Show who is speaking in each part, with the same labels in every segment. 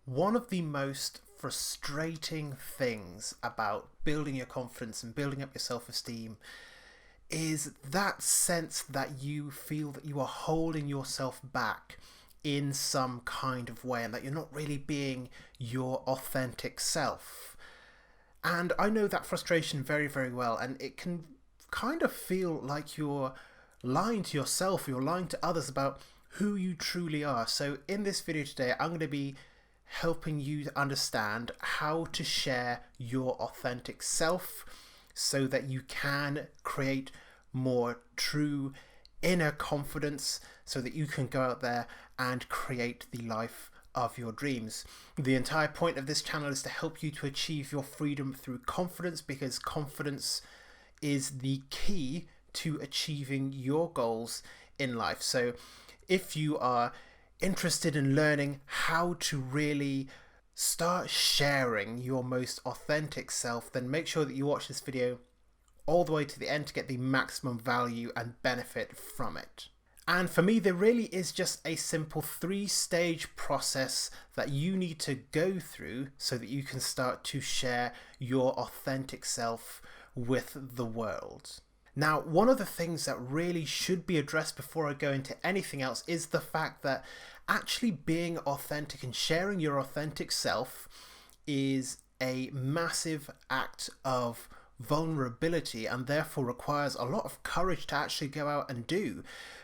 Speaker 1: One of the most frustrating things about building your confidence and building up your self-esteem is that sense that you feel that you are holding yourself back in some kind of way and that you're not really being your authentic self. And I know that frustration very, very well, and it can kind of feel like you're lying to yourself, you're lying to others about who you truly are. So in this video today, I'm going to be helping you to understand how to share your authentic self so that you can create more true inner confidence so that you can go out there and create the life of your dreams. The entire point of this channel is to help you to achieve your freedom through confidence, because confidence is the key to achieving your goals in life. So if you are interested in learning how to really start sharing your most authentic self, then make sure that you watch this video all the way to the end to get the maximum value and benefit from it. And for me, there really is just a simple 3-stage process that you need to go through so that you can start to share your authentic self with the world. Now, one of the things that really should be addressed before I go into anything else is the fact that actually being authentic and sharing your authentic self is a massive act of vulnerability and therefore requires a lot of courage to actually go out and do.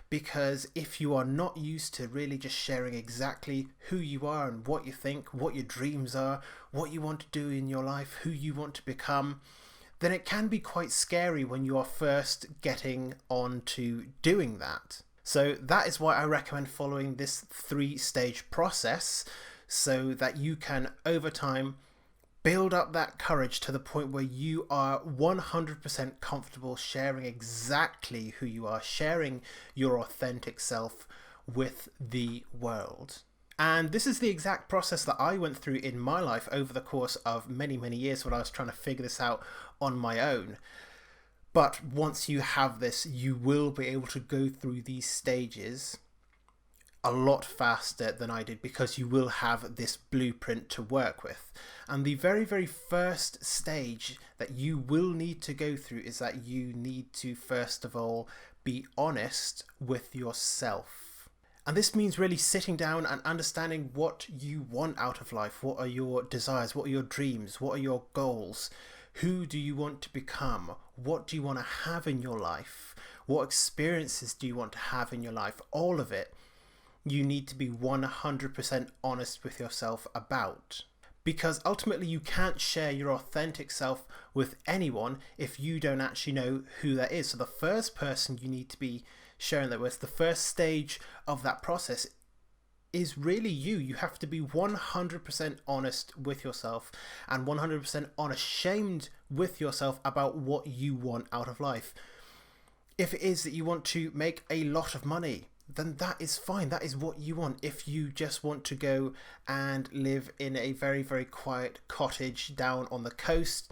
Speaker 1: Because if you are not used to really just sharing exactly who you are and what you think, what your dreams are, what you want to do in your life, who you want to become, then it can be quite scary when you are first getting on to doing that. So that is why I recommend following this 3-stage process so that you can, over time, build up that courage to the point where you are 100% comfortable sharing exactly who you are, sharing your authentic self with the world. And this is the exact process that I went through in my life over the course of many, many years when I was trying to figure this out on my own. But once you have this, you will be able to go through these stages a lot faster than I did, because you will have this blueprint to work with. And the very, very first stage that you will need to go through is that you need to, first of all, be honest with yourself. And this means really sitting down and understanding what you want out of life. What are your desires? What are your dreams? What are your goals? Who do you want to become? What do you want to have in your life? What experiences do you want to have in your life? All of it you need to be 100% honest with yourself about. Because ultimately you can't share your authentic self with anyone if you don't actually know who that is. So the first person you need to be sharing that with, the first stage of that process, is really you. You have to be 100% honest with yourself and 100% unashamed with yourself about what you want out of life. If it is that you want to make a lot of money, then that is fine. That is what you want. If you just want to go and live in a very, very quiet cottage down on the coast,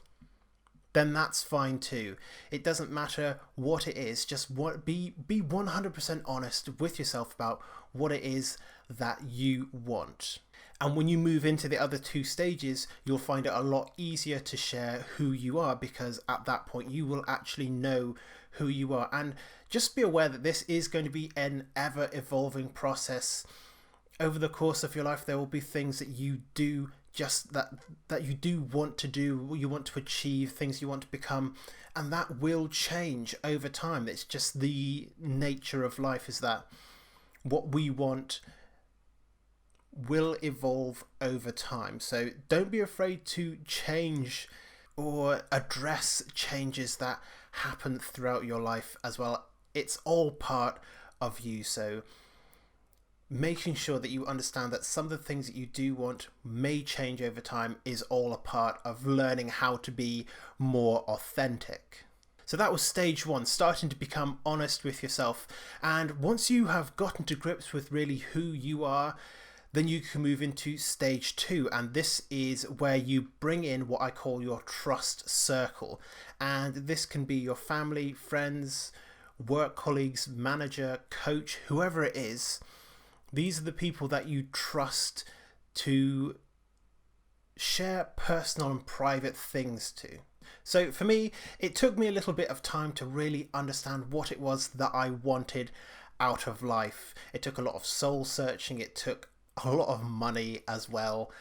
Speaker 1: then that's fine too. It doesn't matter what it is. Just be 100% honest with yourself about what it is that you want. And when you move into the other 2 stages, you'll find it a lot easier to share who you are, because at that point you will actually know who you are. And just be aware that this is going to be an ever evolving process. Over the course of your life, there will be things that you do that you do want to do, you want to achieve, things you want to become, and that will change over time. It's just the nature of life, is that what we want will evolve over time. So don't be afraid to change or address changes that happen throughout your life as well. It's all part of you. So making sure that you understand that some of the things that you do want may change over time is all a part of learning how to be more authentic. So that was stage 1, starting to become honest with yourself. And once you have gotten to grips with really who you are, then you can move into stage 2, and this is where you bring in what I call your trust circle. And this can be your family, friends, work colleagues, manager, coach, whoever it is. These are the people that you trust to share personal and private things to. So for me, it took me a little bit of time to really understand what it was that I wanted out of life. It took a lot of soul searching. It took a lot of money as well,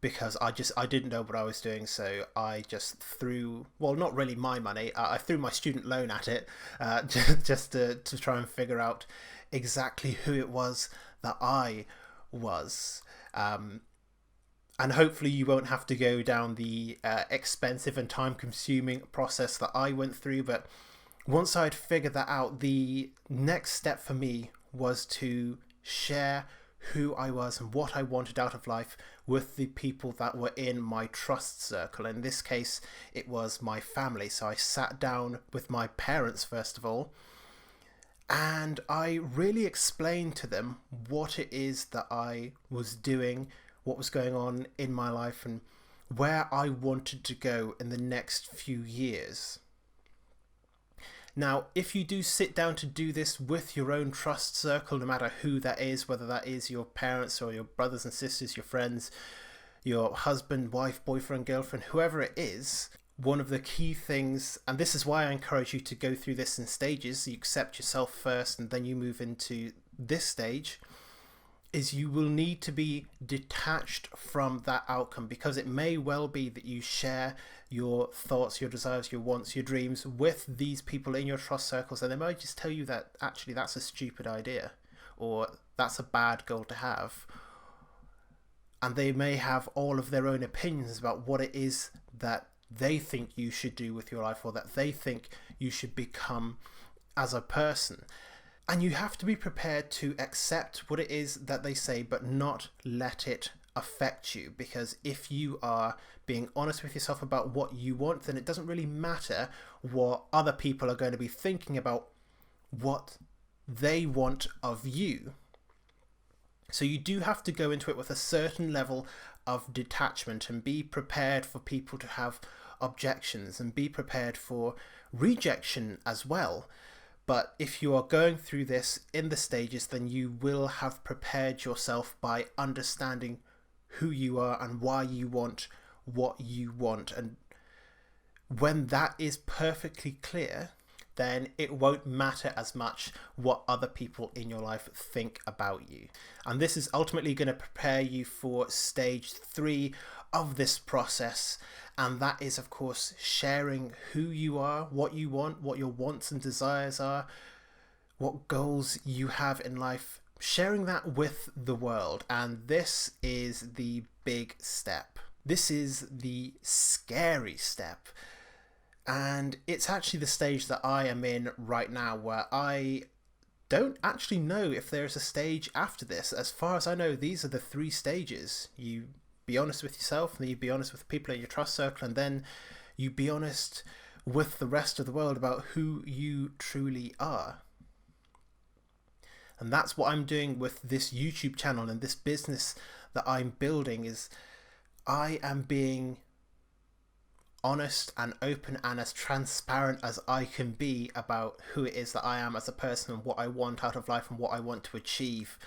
Speaker 1: because I didn't know what I was doing. So I just threw, well, not really my money. I threw my student loan at it, just to try and figure out exactly who it was that I was. And hopefully you won't have to go down the expensive and time-consuming process that I went through. But once I'd figured that out, the next step for me was to share who I was and what I wanted out of life with the people that were in my trust circle. In this case, it was my family. So I sat down with my parents, first of all, and I really explained to them what it is that I was doing, what was going on in my life, and where I wanted to go in the next few years. Now, if you do sit down to do this with your own trust circle, no matter who that is, whether that is your parents or your brothers and sisters, your friends, your husband, wife, boyfriend, girlfriend, whoever it is, one of the key things, and this is why I encourage you to go through this in stages, you accept yourself first and then you move into this stage, is you will need to be detached from that outcome, because it may well be that you share your thoughts, your desires, your wants, your dreams with these people in your trust circles, and they might just tell you that actually that's a stupid idea, or that's a bad goal to have. And they may have all of their own opinions about what it is that they think you should do with your life, or that they think you should become as a person. And you have to be prepared to accept what it is that they say, but not let it affect you. Because if you are being honest with yourself about what you want, then it doesn't really matter what other people are going to be thinking about what they want of you. So you do have to go into it with a certain level of detachment and be prepared for people to have objections and be prepared for rejection as well. But if you are going through this in the stages, then you will have prepared yourself by understanding who you are and why you want what you want. And when that is perfectly clear, then it won't matter as much what other people in your life think about you. And this is ultimately going to prepare you for stage 3 of this process. And that is, of course, sharing who you are, what you want, what your wants and desires are, what goals you have in life, sharing that with the world. And this is the big step. This is the scary step. And it's actually the stage that I am in right now, where I don't actually know if there's a stage after this. As far as I know, these are the 3 stages. You be honest with yourself, and then you be honest with people in your trust circle, and then you be honest with the rest of the world about who you truly are. And that's what I'm doing with this YouTube channel and this business that I'm building, is I am being honest and open and as transparent as I can be about who it is that I am as a person and what I want out of life and what I want to achieve.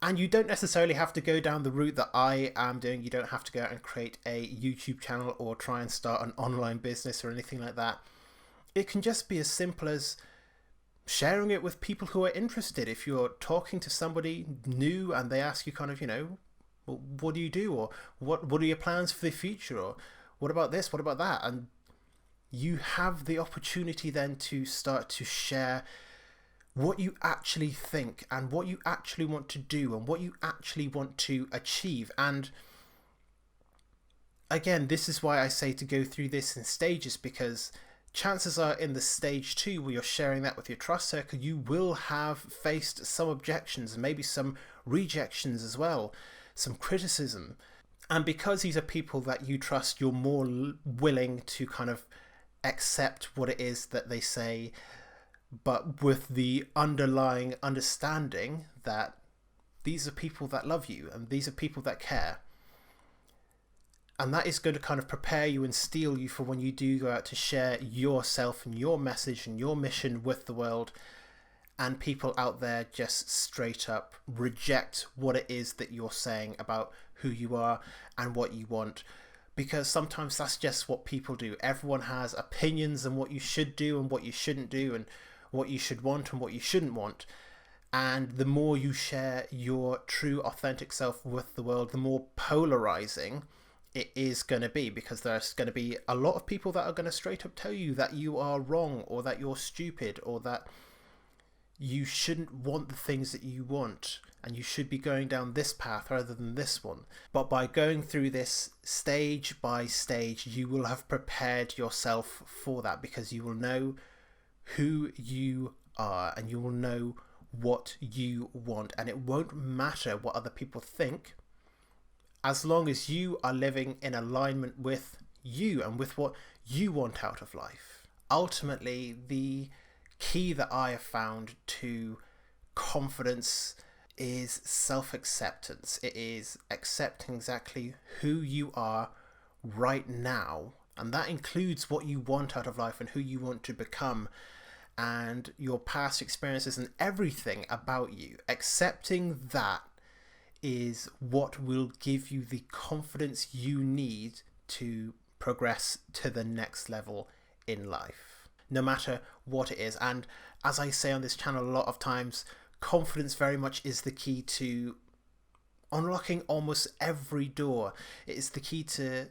Speaker 1: And you don't necessarily have to go down the route that I am doing. You don't have to go out and create a YouTube channel or try and start an online business or anything like that. It can just be as simple as sharing it with people who are interested. If you're talking to somebody new and they ask you kind of, well, what do you do? Or what are your plans for the future? Or what about this? What about that? And you have the opportunity then to start to share what you actually think and what you actually want to do and what you actually want to achieve. And again, this is why I say to go through this in stages, because chances are in the stage 2 where you're sharing that with your trust circle, you will have faced some objections and maybe some rejections as well, some criticism. And because these are people that you trust, you're more willing to kind of accept what it is that they say, but with the underlying understanding that these are people that love you and these are people that care. And that is going to kind of prepare you and steel you for when you do go out to share yourself and your message and your mission with the world. and people out there just straight up reject what it is that you're saying about who you are and what you want, because sometimes that's just what people do. Everyone has opinions on what you should do and what you shouldn't do, and what you should want and what you shouldn't want. And the more you share your true authentic self with the world, the more polarizing it is going to be, because there's going to be a lot of people that are going to straight up tell you that you are wrong, or that you're stupid, or that you shouldn't want the things that you want, and you should be going down this path rather than this one. But by going through this stage by stage, you will have prepared yourself for that, because you will know who you are and you will know what you want, and it won't matter what other people think, as long as you are living in alignment with you and with what you want out of life. Ultimately, the key that I have found to confidence is self-acceptance. It is accepting exactly who you are right now, and that includes what you want out of life and who you want to become, and your past experiences and everything about you. Accepting that is what will give you the confidence you need to progress to the next level in life, no matter what it is. And as I say on this channel a lot of times, confidence very much is the key to unlocking almost every door. It is the key to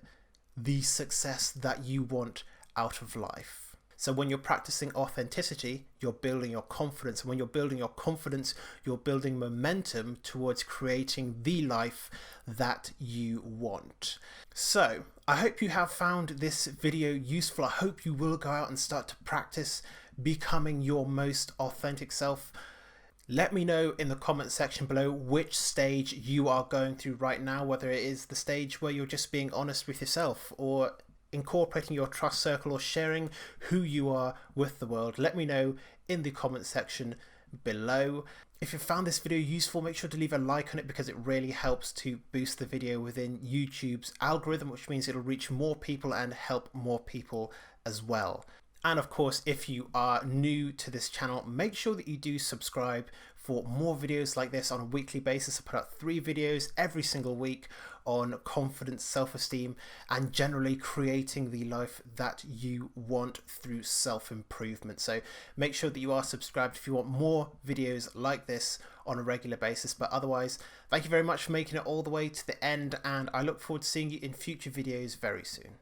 Speaker 1: the success that you want out of life. So when you're practicing authenticity, you're building your confidence. And when you're building your confidence, you're building momentum towards creating the life that you want. So I hope you have found this video useful. I hope you will go out and start to practice becoming your most authentic self. Let me know in the comment section below which stage you are going through right now, whether it is the stage where you're just being honest with yourself, or incorporating your trust circle, or sharing who you are with the world. Let me know in the comment section below. If you found this video useful, make sure to leave a like on it, because it really helps to boost the video within YouTube's algorithm, which means it'll reach more people and help more people as well. And of course, if you are new to this channel, make sure that you do subscribe for more videos like this on a weekly basis. I put out 3 videos every single week on confidence, self-esteem, and generally creating the life that you want through self-improvement. So make sure that you are subscribed if you want more videos like this on a regular basis. But otherwise, thank you very much for making it all the way to the end, and I look forward to seeing you in future videos very soon.